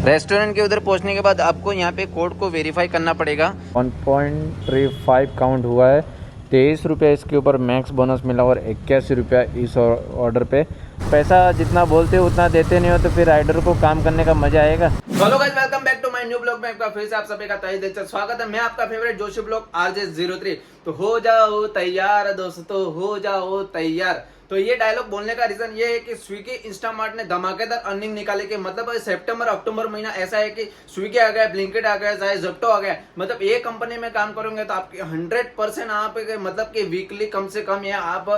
Restaurant के उधर पहुंचने के बाद आपको यहाँ पे कोड को वेरीफाई करना पड़ेगा। 1.35 काउंट हुआ है, 23 रुपये इसके ऊपर मैक्स बोनस मिला और 81 रुपया इस ऑर्डर पे। पैसा जितना बोलते हो उतना देते नहीं हो तो फिर राइडर को काम करने का मजा आएगा। Hello guys, welcome back to my new blog में आपका फिर से आप सभी का तहे दिल से स्वागत है। मैं आपका फेवरेट जोशी ब्लॉग RJ03। तो हो जाओ तैयार दोस्तों, हो जाओ तैयार। तो ये डायलॉग बोलने का रीजन ये है कि स्विगी इंस्टामार्ट ने धमाकेदार अर्निंग निकाले के मतलब सितंबर अक्टूबर महीना ऐसा है कि स्विगी आ गया, ब्लिंकिट आ गया, चाहे ज़ेप्टो आ गया, मतलब एक कंपनी में काम करोगे तो आपके 100% आप मतलब कि वीकली कम से कम या आप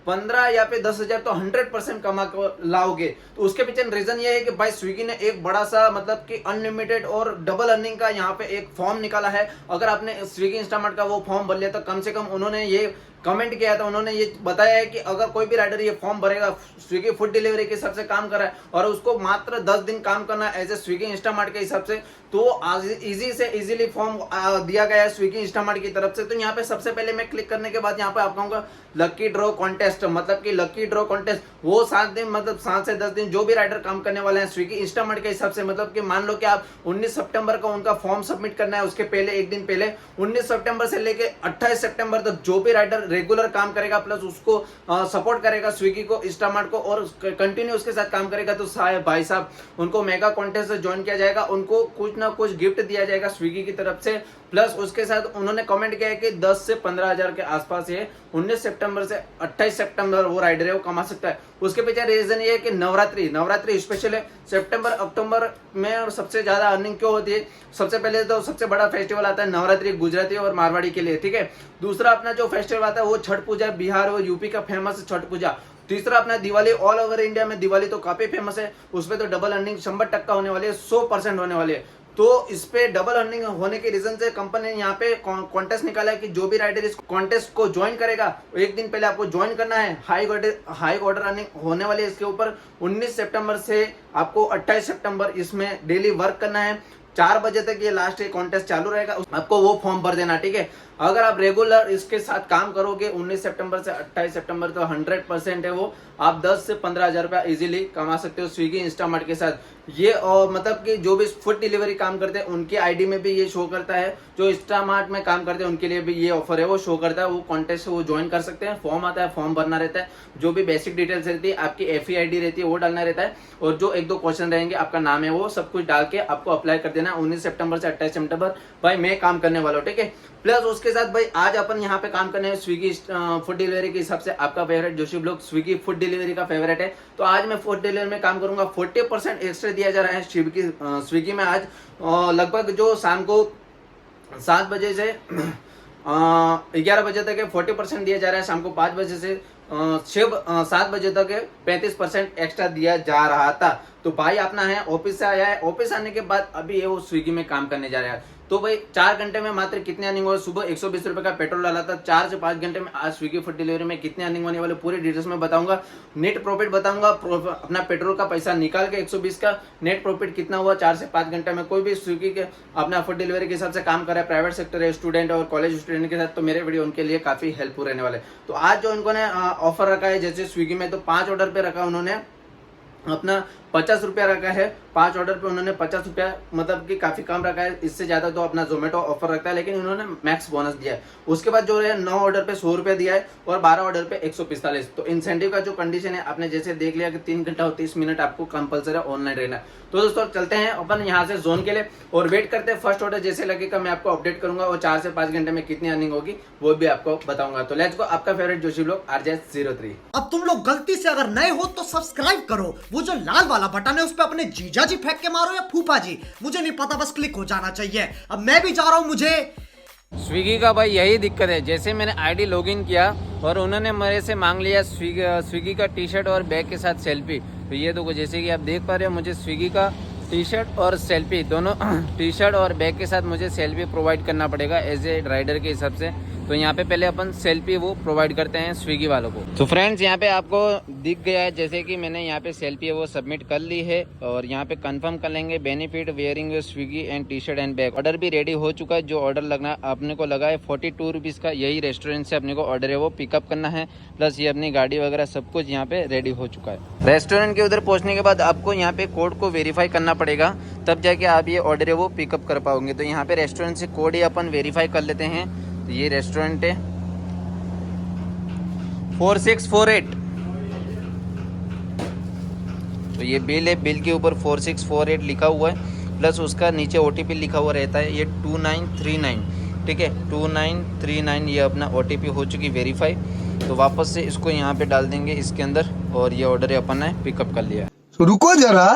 15 या फिर 10,000 तो 100% कमा कर लाओगे। तो उसके पीछे रीजन ये है कि भाई स्विगी ने एक बड़ा सा मतलब कि अनलिमिटेड और डबल अर्निंग का यहाँ पे एक फॉर्म निकाला है। अगर आपने स्विगी इंस्टामार्ट का वो फॉर्म भर लिया तो कम से कम उन्होंने ये कमेंट किया था, उन्होंने ये बताया है कि अगर कोई भी राइडर ये फॉर्म भरेगा, स्विगी फूड डिलीवरी के हिसाब से काम कर रहा है और उसको मात्र 10 दिन काम करना है एज ए स्विगी इंस्टामार्ट के हिसाब से, तो आज इजी से इजीली फॉर्म दिया गया है स्विगी इंस्टामार्ट की तरफ से। तो यहाँ पे सबसे पहले मैं क्लिक करने के बाद यहाँ पे आप कहूँगा लकी ड्रॉ कॉन्टेस्ट, मतलब कि लकी ड्रॉ कॉन्टेस्ट वो 7 दिन मतलब 7 से 10 दिन जो भी राइडर काम करने वाले हैं स्विगी इंस्टामार्ट के हिसाब से, मतलब कि मान लो कि आप 19 सितंबर को उनका फॉर्म सबमिट करना है, उसके पहले एक दिन पहले 19 सितंबर से लेके 28 सितंबर तक जो भी राइडर रेगुलर काम करेगा प्लस उसको सपोर्ट करेगा स्विगी को इंस्टामार्ट को और कंटिन्यू उसके साथ काम करेगा, तो भाई साहब उनको मेगा कॉन्टेस्ट से ज्वाइन किया जाएगा, उनको कुछ ना कुछ गिफ्ट दिया जाएगा स्विगी की तरफ से। प्लस उसके साथ उन्होंने कमेंट किया है कि 10 से 15 हजार के आसपास ये 19 सितंबर से 28 सितंबर वो राइडर है वो कमा सकता है। उसके पीछे रीजन ये है कि नवरात्रि स्पेशल है सितंबर अक्टूबर में और सबसे ज्यादा अर्निंग क्यों होती है। सबसे पहले तो सबसे बड़ा फेस्टिवल आता है नवरात्रि गुजराती और मारवाड़ी के लिए, ठीक है। दूसरा अपना जो फेस्टिवल आता है वो छठ पूजा, बिहार और यूपी का फेमस छठ पूजा। तीसरा अपना दिवाली, ऑल ओवर इंडिया में दिवाली तो काफी फेमस है, उसपे तो डबल अर्निंग 100% होने वाली है, 100% होने वाली है। तो इस पे डबल अर्निंग होने के रीजन से कंपनी ने यहाँ पे कॉन्टेस्ट निकाला है कि जो भी राइडर इस कॉन्टेस्ट को ज्वाइन करेगा एक दिन पहले आपको ज्वाइन करना है। हाई ऑर्डर अर्निंग होने वाली है इसके ऊपर। 19 सितंबर से आपको 28 सितंबर इसमें डेली वर्क करना है। 4 बजे तक ये लास्ट कॉन्टेस्ट चालू रहेगा, आपको वो फॉर्म भर देना, ठीक है। अगर आप रेगुलर इसके साथ काम करोगे 19 सितंबर से 28 सितंबर तो 100% है वो आप 10 से 15 हजार रुपया इजीली कमा सकते हो स्विगी इंस्टामार्ट के साथ। ये और मतलब कि जो भी फूड डिलीवरी काम करते हैं उनकी आईडी में भी ये शो करता है, जो इंस्टामार्ट में काम करते हैं उनके लिए भी ये ऑफर है वो शो करता है। वो कॉन्टेस्ट वो ज्वाइन कर सकते हैं, फॉर्म आता है, फॉर्म भरना रहता है, जो भी बेसिक डिटेल्स रहती है आपकी FEID रहती है वो डालना रहता है और जो 1-2 क्वेश्चन रहेंगे आपका नाम है वो सब कुछ डाल के आपको अप्लाई कर देना। 19 सितंबर से 28 सितंबर भाई मैं काम करने वाला हूँ, ठीक है। प्लस उसके साथ भाई आज अपन यहाँ पे काम करने हैं स्विगी फूड डिलीवरी के हिसाब से। आपका favourite Joshi blog Swiggy food delivery का फेवरेट है, तो आज मैं फूड डिलीवरी में काम करूंगा। 40% एक्स्ट्रा दिया जा रहा है स्विगी में आज लगभग जो शाम को 7 बजे से 11 बजे तक है 40% दिया जा रहा है, शाम को 5 बजे से 7 बजे तक 35% एक्स्ट्रा दिया जा रहा था। तो भाई अपना है ऑफिस से आया है, ऑफिस आने के बाद अभी ये वो स्विगी में काम करने जा रहा है। तो भाई 4 घंटे में मात्र कितने अर्निंग हुआ, सुबह 120 रुपए का पेट्रोल डाला था, 4 से 5 घंटे में आज स्विगी फूड डिलीवरी में कितने अर्निंग होने वाले पूरी डिटेल्स में बताऊंगा। नेट प्रॉफिट बताऊंगा, अपना पेट्रोल का पैसा निकाल के 120 का नेट प्रॉफिट कितना हुआ 4 से 5 घंटे में। कोई भी स्विगी के अपना फूड डिलीवरी के हिसाब से काम कर रहा है, प्राइवेट सेक्टर है, स्टूडेंट और कॉलेज स्टूडेंट के साथ, तो मेरे वीडियो उनके लिए काफी हेल्पफुल रहने वाले। तो आज जो इनको ने ऑफर रखा है जैसे स्विगी में तो 5 ऑर्डर पे रखा उन्होंने अपना 50 रुपया रखा है, 5 ऑर्डर पे उन्होंने 50 रुपया मतलब कि काफी कम रखा है। इससे ज्यादा तो अपना जोमेटो ऑफर रखता है, लेकिन उन्होंने मैक्स बोनस दिया है। उसके बाद जो है 9 ऑर्डर पे 100 रुपया दिया है और 12 ऑर्डर पे 145। तो इंसेंटिव का जो कंडीशन है आपने जैसे देख लिया कि 3 घंटा और 30 मिनट आपको कंपलसरी ऑनलाइन रहना है। तो दोस्तों चलते हैं अपन यहाँ से जोन के लिए और वेट करते हैं फर्स्ट ऑर्डर जैसे लगेगा मैं आपको अपडेट करूंगा और 4 से 5 घंटे में कितनी अर्निंग होगी वो भी आपको बताऊंगा। तो लेट्स गो, आपका फेवरेट जोशी ब्लॉग RJ03। अब तुम लोग गलती से अगर नए हो तो सब्सक्राइब करो, वो जो लाल वाला बटन है उस पे अपने जीजा जी फेंक के मारो या फूफा जी, मुझे नहीं पता, बस क्लिक हो जाना चाहिए। अब मैं भी जा रहा हूं, मुझे स्विगी का भाई यही दिक्कत है, जैसे मैंने आईडी लॉगिन किया और उन्होंने मेरे से मांग लिया स्विगी का टी-शर्ट और बैग के साथ सेल्फी। तो ये तो जैसे कि आप देख पा रहे हो मुझे स्विगी का टी-शर्ट और सेल्फी दोनों टी-शर्ट और बैग के साथ मुझे सेल्फी प्रोवाइड करना पड़ेगा एज ए राइडर के हिसाब से। तो यहाँ पे पहले अपन सेल्फी वो प्रोवाइड करते हैं स्विगी वालों को। तो फ्रेंड्स यहाँ पे आपको दिख गया है जैसे कि मैंने यहाँ पे सेल्फी है वो सबमिट कर ली है और यहाँ पे कंफर्म कर लेंगे benefit wearing Swiggy and T shirt and bag. Order भी रेडी हो चुका है। जो ऑर्डर लगना अपने को लगा है 42 रुपीज़ का, यही रेस्टोरेंट से अपने को ऑर्डर है वो पिकअप करना है। प्लस ये अपनी गाड़ी वगैरह सब कुछ यहाँ पे रेडी हो चुका है। रेस्टोरेंट के उधर पहुँचने के बाद आपको यहाँ पे कोड को वेरीफाई करना पड़ेगा, तब जाके आप ये ऑर्डर है वो पिकअप कर पाओगे। तो यहाँ पे रेस्टोरेंट से कोड ही अपन वेरीफाई कर लेते हैं। तो ये रेस्टोरेंट है 4648। तो ये बिल है, बिल के ऊपर 4648 लिखा हुआ है, प्लस उसका नीचे OTP लिखा हुआ रहता है ये 2939। ठीक है 2939 ये अपना OTP हो चुकी वेरीफाई। तो वापस से इसको यहाँ पे डाल देंगे इसके अंदर और ये ऑर्डर अपन ने पिकअप कर लिया। रुको जरा,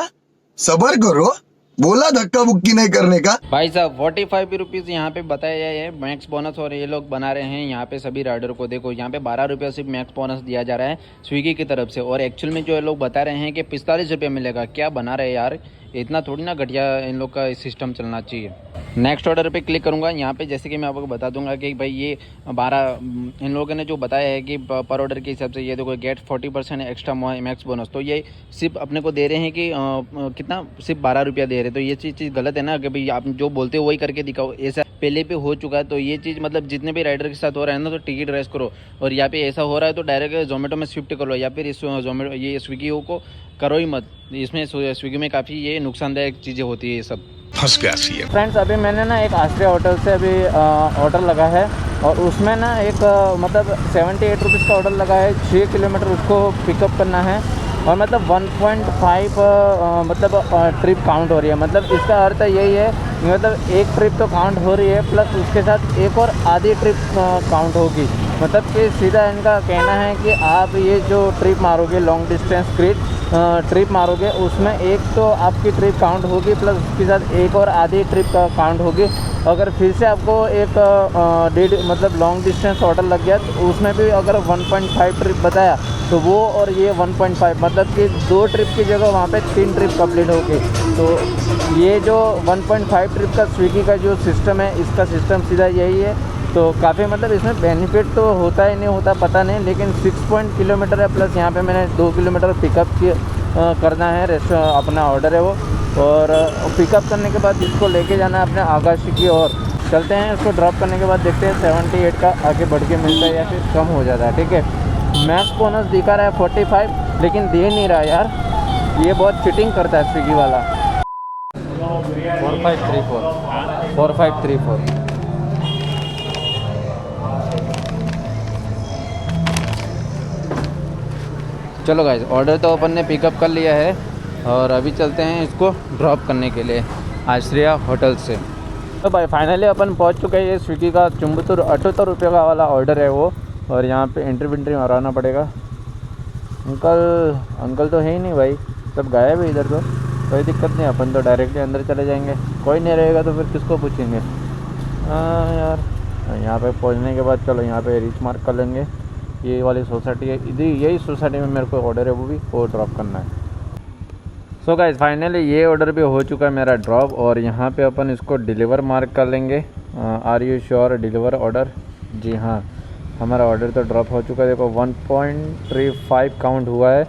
सबर करो, बोला धक्का बुक्की नहीं करने का। भाई साहब 45 रुपीज़ यहाँ पे बताया गया है मैक्स बोनस और ये लोग बना रहे हैं यहाँ पे सभी राइडर को। देखो यहाँ पे 12 रुपये सिर्फ मैक्स बोनस दिया जा रहा है स्विगी की तरफ से और एक्चुअल में जो ये लोग बता रहे हैं कि 45 रुपये मिलेगा। क्या बना रहे हैं यार, इतना थोड़ी ना घटिया इन लोग का सिस्टम चलना चाहिए। नेक्स्ट ऑर्डर पे क्लिक करूँगा। यहाँ पे जैसे कि मैं आपको बता दूंगा कि भाई ये 12 इन लोगों ने जो बताया है कि पर ऑर्डर के हिसाब से ये देखो गेट 40% एक्स्ट्रा मैक्स बोनस। तो ये सिर्फ अपने को दे रहे हैं कि कितना, सिर्फ 12 रुपया दे रहे हैं। तो ये चीज़ गलत है ना कि भाई आप जो बोलते हो वही करके दिखाओ। ऐसा पहले पे हो चुका है। तो ये चीज़ मतलब जितने भी राइडर के साथ हो रहा है ना, तो टिकट रेस करो। और यहाँ पे ऐसा हो रहा है तो डायरेक्ट जोमेटो में शिफ्ट करो या फिर इस जोमेटो ये स्विगी को करो ही मत। इसमें स्विगी में काफ़ी ये नुकसानदायक चीज़ें होती है ये सब। फंस गया सी। फ्रेंड्स अभी मैंने ना एक आश्रय होटल से अभी ऑर्डर लगा है और उसमें ना एक मतलब 78 रुपीज़ का ऑर्डर लगा है। 6 किलोमीटर उसको पिकअप करना है और मतलब 1.5 मतलब ट्रिप काउंट हो रही है। मतलब इसका अर्थ यही है मतलब एक ट्रिप तो काउंट हो रही है प्लस उसके साथ एक और आधी ट्रिप काउंट होगी। मतलब कि सीधा इनका कहना है कि आप ये जो ट्रिप मारोगे लॉन्ग डिस्टेंस ट्रिप मारोगे उसमें एक तो आपकी ट्रिप काउंट होगी प्लस उसके साथ एक और आधी ट्रिप का काउंट होगी। अगर फिर से आपको एक मतलब लॉन्ग डिस्टेंस ऑर्डर लग गया तो उसमें भी अगर 1.5 ट्रिप बताया तो वो और ये 1.5 मतलब कि 2 ट्रिप की जगह वहाँ पे 3 ट्रिप कंप्लीट होगी। तो ये जो 1.5 ट्रिप का स्विगी का जो सिस्टम है इसका सिस्टम सीधा यही है। तो काफ़ी मतलब इसमें बेनिफिट तो होता ही नहीं होता पता नहीं, लेकिन 6 किलोमीटर है प्लस यहाँ पे मैंने 2 किलोमीटर पिकअप करना है अपना ऑर्डर है वो। और पिकअप करने के बाद इसको लेके जाना है अपने आकाशी की ओर। चलते हैं इसको ड्रॉप करने के बाद देखते हैं 78 का आगे बढ़ के मिलता है या फिर कम हो जाता है। ठीक है मैक्स बोनस दिखा रहा है 45 लेकिन दे नहीं रहा यार, ये बहुत चीटिंग करता है स्विगी वाला। 4534 चलो गाइस ऑर्डर तो अपन ने पिकअप कर लिया है और अभी चलते हैं इसको ड्रॉप करने के लिए आश्रया होटल से। तो भाई फाइनली अपन पहुंच चुके हैं। ये स्विगी का 78 रुपये का वाला ऑर्डर है वो और यहाँ पे एंट्री मारना पड़ेगा। अंकल तो है ही नहीं भाई, सब गायब है इधर। तो कोई दिक्कत नहीं, अपन तो डायरेक्टली अंदर चले जाएंगे। कोई नहीं रहेगा तो फिर किसको पूछेंगे। हाँ यार यहाँ पे पहुँचने के बाद चलो यहाँ पे रीच मार्क कर लेंगे। ये वाली सोसाइटी है, इधर यही सोसाइटी में मेरे को ऑर्डर है वो ड्रॉप करना है। सो गाइस फाइनली ये ऑर्डर भी हो चुका है मेरा ड्रॉप और यहाँ पे अपन इसको डिलीवर मार्क कर लेंगे। Are you sure deliver order? जी हाँ हमारा ऑर्डर तो ड्रॉप हो चुका है। देखो 1.35 काउंट हुआ है,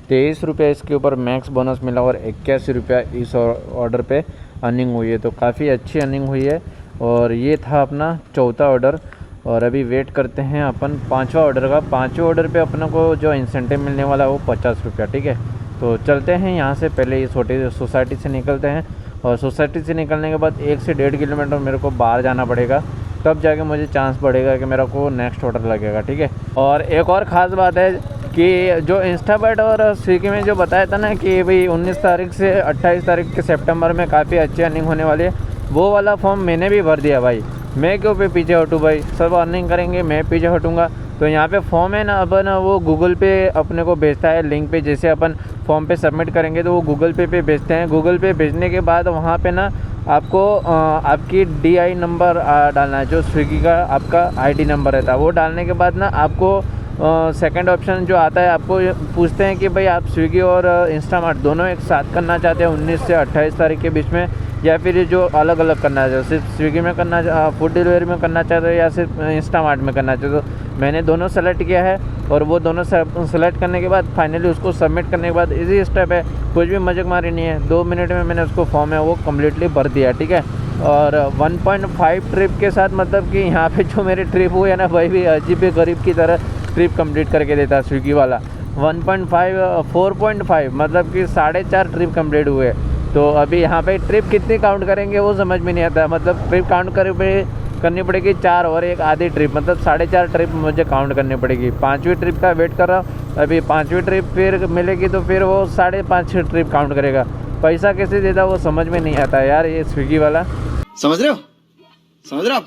23 रुपये इसके ऊपर मैक्स बोनस मिला और 81 रुपया इस ऑर्डर पे अर्निंग हुई है। तो काफ़ी अच्छी अर्निंग हुई है और ये था अपना चौथा ऑर्डर। और अभी वेट करते हैं अपन 5वां ऑर्डर का। 5वें ऑर्डर पे अपने को जो इंसेंटिव मिलने वाला है वो 50 रुपया। ठीक है तो चलते हैं यहाँ से, पहले ये छोटी सोसाइटी से निकलते हैं और सोसाइटी से निकलने के बाद 1 से 1.5 किलोमीटर मेरे को बाहर जाना पड़ेगा, तब जाके मुझे चांस बढ़ेगा कि मेरा को नेक्स्ट ऑर्डर लगेगा। ठीक है और एक और ख़ास बात है कि जो इंस्टाबैट और स्विगी में जो बताया था ना कि भाई 19 तारीख से 28 तारीख के सितंबर में काफ़ी अच्छी अर्निंग होने वाली है, वो वाला फॉर्म मैंने भी भर दिया भाई। मैं क्यों पे पीछे हटूँ भाई, सब अर्निंग करेंगे मैं पीछे हटूँगा। तो यहाँ पे फॉर्म है ना अपन वो गूगल पे अपने को भेजता है लिंक पे। जैसे अपन फॉर्म पे सबमिट करेंगे तो वो गूगल पे भेजते हैं। गूगल पे भेजने के बाद वहाँ पे ना आपको आपकी DI नंबर डालना है, जो स्विगी का आपका ID नंबर रहता है। वो डालने के बाद ना आपको सेकंड ऑप्शन जो आता है, आपको पूछते हैं कि भाई आप स्विगी और इंस्टामार्ट दोनों एक साथ करना चाहते हैं 19 से 28 तारीख के बीच में, या फिर जो अलग अलग करना चाहते हो, सिर्फ स्विगी में करना, फूड डिलीवरी में करना चाहते हो या सिर्फ इंस्टामार्ट में करना चाहते हो। तो मैंने दोनों सेलेक्ट किया है और वो दोनों सेलेक्ट करने के बाद फाइनली उसको सबमिट करने के बाद इजी स्टेप है, कुछ भी मजाकमारी नहीं है। 2 मिनट में मैंने उसको फॉर्म है वो कम्प्लीटली भर दिया, ठीक है। और 1.5 ट्रिप के साथ मतलब कि यहाँ पे जो मेरे ट्रिप हुए है ना, वही भी अजीब गरीब की तरह ट्रिप कंप्लीट करके देता स्विगी वाला। 4.5 मतलब कि 4.5 ट्रिप कंप्लीट हुए। तो अभी यहाँ पे ट्रिप कितनी काउंट करेंगे वो समझ में नहीं आता। मतलब ट्रिप काउंट करनी पड़ेगी 4 और एक आधी ट्रिप, मतलब 4.5 ट्रिप मुझे काउंट करनी पड़ेगी। 5वीं ट्रिप का वेट कर रहा हूँ, अभी 5वीं ट्रिप फिर मिलेगी तो फिर वो 5.5 ट्रिप काउंट करेगा। पैसा कैसे देता वो समझ में नहीं आता यार ये स्विगी वाला। समझ रहे हो आप?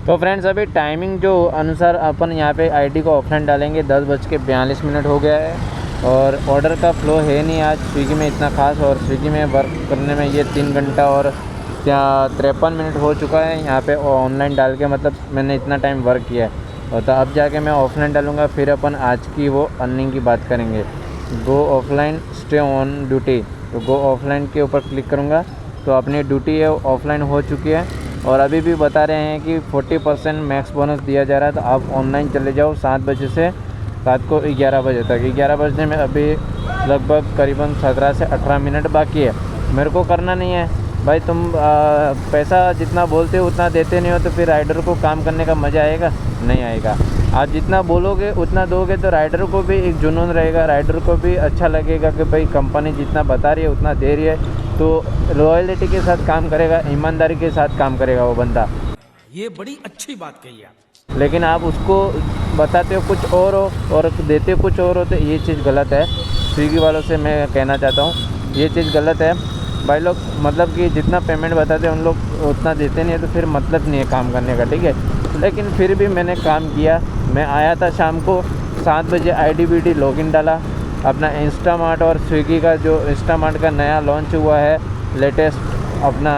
तो फ्रेंड्स अभी टाइमिंग जो अनुसार अपन यहाँ पे आईडी को ऑफलाइन डालेंगे, 10:42 हो गया है और ऑर्डर का फ्लो है नहीं आज स्विगी में इतना खास। और स्विगी में वर्क करने में ये 3 घंटा और 53 मिनट हो चुका है यहाँ पे ऑनलाइन डाल के, मतलब मैंने इतना टाइम वर्क किया है। और तो अब जाके मैं ऑफलाइन डालूँगा, फिर अपन आज की वो अर्निंग की बात करेंगे। गो ऑफलाइन स्टे ऑन ड्यूटी, तो गो ऑफलाइन के ऊपर क्लिक करूँगा तो अपनी ड्यूटी है ऑफलाइन हो चुकी है। और अभी भी बता रहे हैं कि 40% मैक्स बोनस दिया जा रहा है। तो आप ऑनलाइन चले जाओ 7 बजे से रात को 11 बजे तक। 11 बजने में अभी लगभग करीबन 17 से 18 मिनट बाकी है। मेरे को करना नहीं है भाई, तुम पैसा जितना बोलते हो उतना देते नहीं हो तो फिर राइडर को काम करने का मज़ा आएगा? नहीं आएगा। आप जितना बोलोगे उतना दोगे तो राइडर को भी एक जुनून रहेगा, राइडर को भी अच्छा लगेगा कि भाई कंपनी जितना बता रही है उतना दे रही है, तो लॉयल्टी के साथ काम करेगा, ईमानदारी के साथ काम करेगा वो बंदा। ये बड़ी अच्छी बात कही आप। लेकिन आप उसको बताते हो कुछ और हो और देते हो कुछ और हो, तो ये चीज़ गलत है। स्विगी वालों से मैं कहना चाहता हूँ ये चीज़ गलत है भाई लोग। मतलब कि जितना पेमेंट बताते हैं उन लोग उतना देते नहीं है, तो फिर मतलब नहीं है काम करने का, ठीक है। लेकिन फिर भी मैंने काम किया। मैं आया था शाम को 7 बजे, IDBD लॉगिन डाला अपना इंस्टामार्ट और स्विगी का जो इंस्टामार्ट का नया लॉन्च हुआ है लेटेस्ट अपना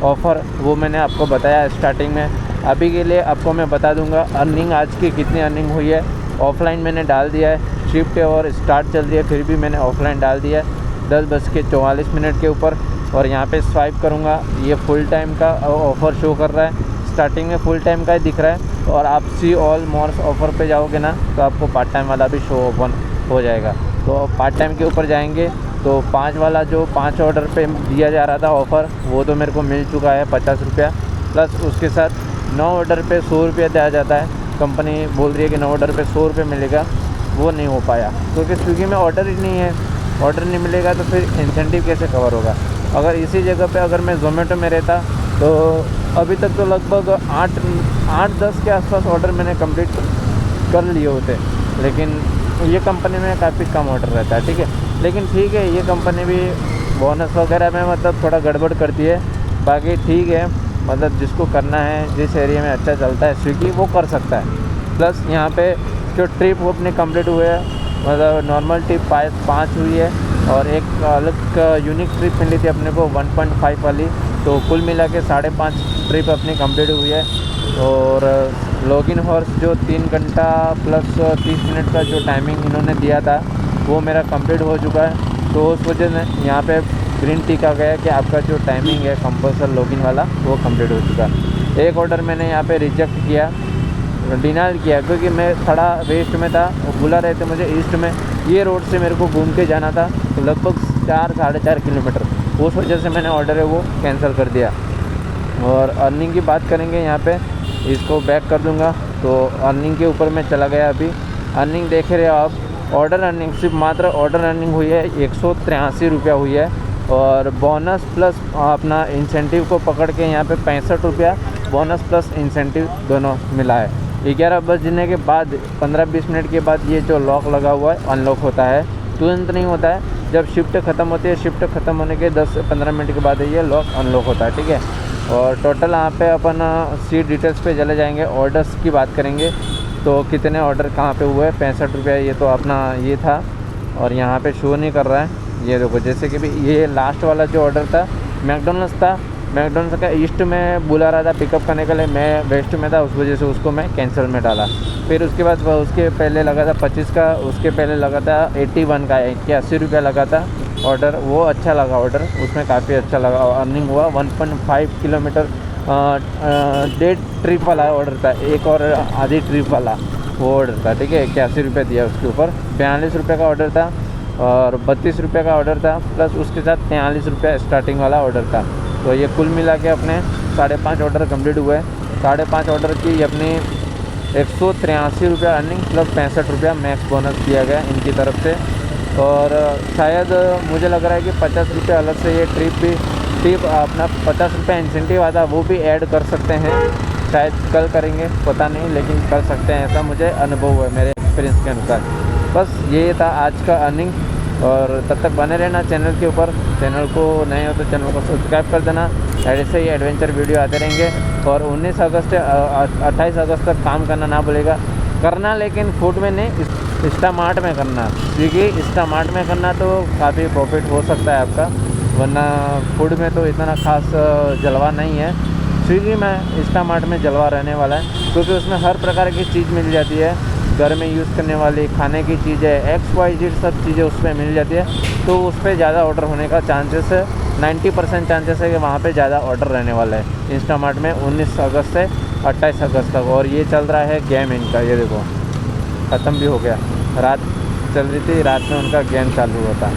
ऑफ़र, वो मैंने आपको बताया स्टार्टिंग में। अभी के लिए आपको मैं बता दूंगा अर्निंग आज की कितनी अर्निंग हुई है। ऑफलाइन मैंने डाल दिया है, शिफ्ट और स्टार्ट चल रही है, फिर भी मैंने ऑफलाइन डाल दिया है 10:44 के ऊपर। और यहाँ पे स्वाइप करूँगा, ये फुल टाइम का ऑफ़र शो कर रहा है। स्टार्टिंग में फुल टाइम का ही दिख रहा है और आप सी ऑल मोर्स ऑफ़र पे जाओगे ना तो आपको पार्ट टाइम वाला भी शो ओपन हो जाएगा। तो पार्ट टाइम के ऊपर जाएंगे तो 5 वाला जो 5 ऑर्डर पे दिया जा रहा था ऑफ़र, वो तो मेरे को मिल चुका है 50 रुपया, प्लस उसके साथ 9 ऑर्डर पे 100 रुपया दिया जाता है। कंपनी बोल रही है कि 9 ऑर्डर पे 100 रुपये मिलेगा, वो नहीं हो पाया क्योंकि स्विगी में ऑर्डर ही नहीं है। ऑर्डर नहीं मिलेगा तो फिर इंसेंटिव कैसे कवर होगा। अगर इसी जगह पे अगर मैं ज़ोमेटो में रहता तो अभी तक तो लगभग 8-10 के आसपास ऑर्डर मैंने कंप्लीट कर लिए होते, लेकिन ये कंपनी में काफ़ी कम ऑर्डर रहता है, ठीक है। लेकिन ठीक है, ये कंपनी भी बोनस वगैरह में मतलब थोड़ा गड़बड़ करती है, बाकी ठीक है। मतलब जिसको करना है, जिस एरिया में अच्छा चलता है स्विगी, वो कर सकता है। प्लस यहाँ पे जो ट्रिप अपने कंप्लीट हुए हैं, मतलब नॉर्मल ट्रिप 5 हुई है और एक अलग यूनिक ट्रिप मिली थी अपने को 1.5 वाली, तो कुल मिला के 5.5 ट्रिप अपनी कंप्लीट हुई है। और लॉगिन हॉर्स जो 3 घंटा प्लस 30 मिनट का जो टाइमिंग इन्होंने दिया था वो मेरा कंप्लीट हो चुका है। तो उस वजह से यहाँ पे ग्रीन टिक आ गया कि आपका जो टाइमिंग है कंपल्सरी लॉगिन वाला वो कंप्लीट हो चुका है। एक ऑर्डर मैंने यहाँ पे रिजेक्ट किया, डिनाइल किया, क्योंकि मैं थोड़ा वेस्ट में था, वो बुला रहे थे मुझे ईस्ट में, ये रोड से मेरे को घूम के जाना था, तो लगभग 4-4.5 किलोमीटर, उस वजह से मैंने ऑर्डर है वो कैंसिल कर दिया। और अर्निंग की बात करेंगे यहाँ पे, इसको बैक कर दूँगा तो अर्निंग के ऊपर मैं चला गया। अभी अर्निंग देख रहे हो आप, ऑर्डर अर्निंग सिर्फ मात्र ऑर्डर अर्निंग हुई है 183 रुपया हुई है और बोनस प्लस अपना इंसेंटिव को पकड़ के यहाँ पे 65 रुपया बोनस प्लस इंसेंटिव दोनों मिला है। 11 बजने के बाद 15-20 मिनट के बाद ये जो लॉक लगा हुआ है अनलॉक होता है, तुरंत नहीं होता है। जब शिफ्ट ख़त्म होती है, शिफ्ट ख़त्म होने के 10 से 15 मिनट के बाद ये लॉक अनलॉक होता है, ठीक है। और टोटल यहाँ पे अपन सीट डिटेल्स पे चले जाएंगे, ऑर्डर्स की बात करेंगे तो कितने ऑर्डर कहाँ पे हुए, 65 रुपया ये तो अपना ये था और यहाँ पे शो नहीं कर रहा है। ये देखो, जैसे कि भी ये लास्ट वाला जो ऑर्डर था मैकडोनल्ड्स था, मैकडोनल्ड्स का ईस्ट में बुला रहा था पिकअप करने के लिए, मैं वेस्ट में था, उस वजह से उसको मैं कैंसिल में डाला। फिर उसके बाद उसके पहले लगा था 25 का, उसके पहले लगा था 81 का, 81 रुपया लगा था ऑर्डर, वो अच्छा लगा ऑर्डर, उसमें काफ़ी अच्छा लगा। अर्निंग हुआ 1.5 किलोमीटर 1.5 ट्रिप वाला ऑर्डर था, एक और आधी ट्रिप वाला वो ऑर्डर था, ठीक है। 81 रुपये दिया उसके ऊपर। 42 रुपये का ऑर्डर था और 32 रुपये का ऑर्डर था, प्लस उसके साथ 43 रुपये स्टार्टिंग वाला ऑर्डर था। तो ये कुल मिला के अपने 5.5 ऑर्डर कंप्लीट हुए। 5.5 ऑर्डर की अपनी 183 रुपया अर्निंग प्लस 65 रुपया मैक्स बोनस दिया गया इनकी तरफ से। और शायद मुझे लग रहा है कि 50 रुपये अलग से ये ट्रिप अपना 50 रुपये इंसेंटिव आता वो भी ऐड कर सकते हैं, शायद कल करेंगे, पता नहीं, लेकिन कर सकते हैं, ऐसा मुझे अनुभव हुआ मेरे एक्सपीरियंस के अनुसार। बस ये था आज का अर्निंग। और तब तक बने रहना चैनल के ऊपर। चैनल को नए हो तो चैनल को सब्सक्राइब कर देना, ऐसे ही एडवेंचर वीडियो आते रहेंगे। और 19 अगस्त से 28 अगस्त तक काम करना ना भूलेगा, करना लेकिन फूड में नहीं, इंस्टामार्ट में करना, क्योंकि इंस्टामार्ट में करना तो काफ़ी प्रॉफिट हो सकता है आपका, वरना फूड में तो इतना खास जलवा नहीं है। स्विगी में इंस्टामार्ट में जलवा रहने वाला है, क्योंकि उसमें हर प्रकार की चीज़ मिल जाती है, घर में यूज़ करने वाली खाने की चीज़ें XYZ सब चीज़ें उसमें मिल जाती है। तो उस पर ज़्यादा ऑर्डर होने का चांसेस है, 90% चांसेस है कि वहाँ पे ज़्यादा ऑर्डर रहने वाला है इंस्टामार्ट में 19 अगस्त से 28 अगस्त तक। और ये चल रहा है गेम इनका, ये देखो ख़त्म भी हो गया, रात चल रही थी, रात में उनका गेम चालू होता।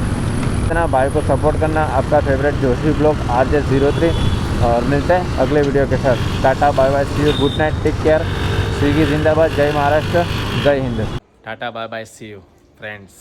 इतना भाई को सपोर्ट करना। आपका फेवरेट जोशी ब्लॉग RJ03, और मिलते हैं अगले वीडियो के साथ। Tata bye bye, see you, good night, take care. Swiggy जिंदाबाद, जय महाराष्ट्र, जय Hind. Tata bye bye, see you friends.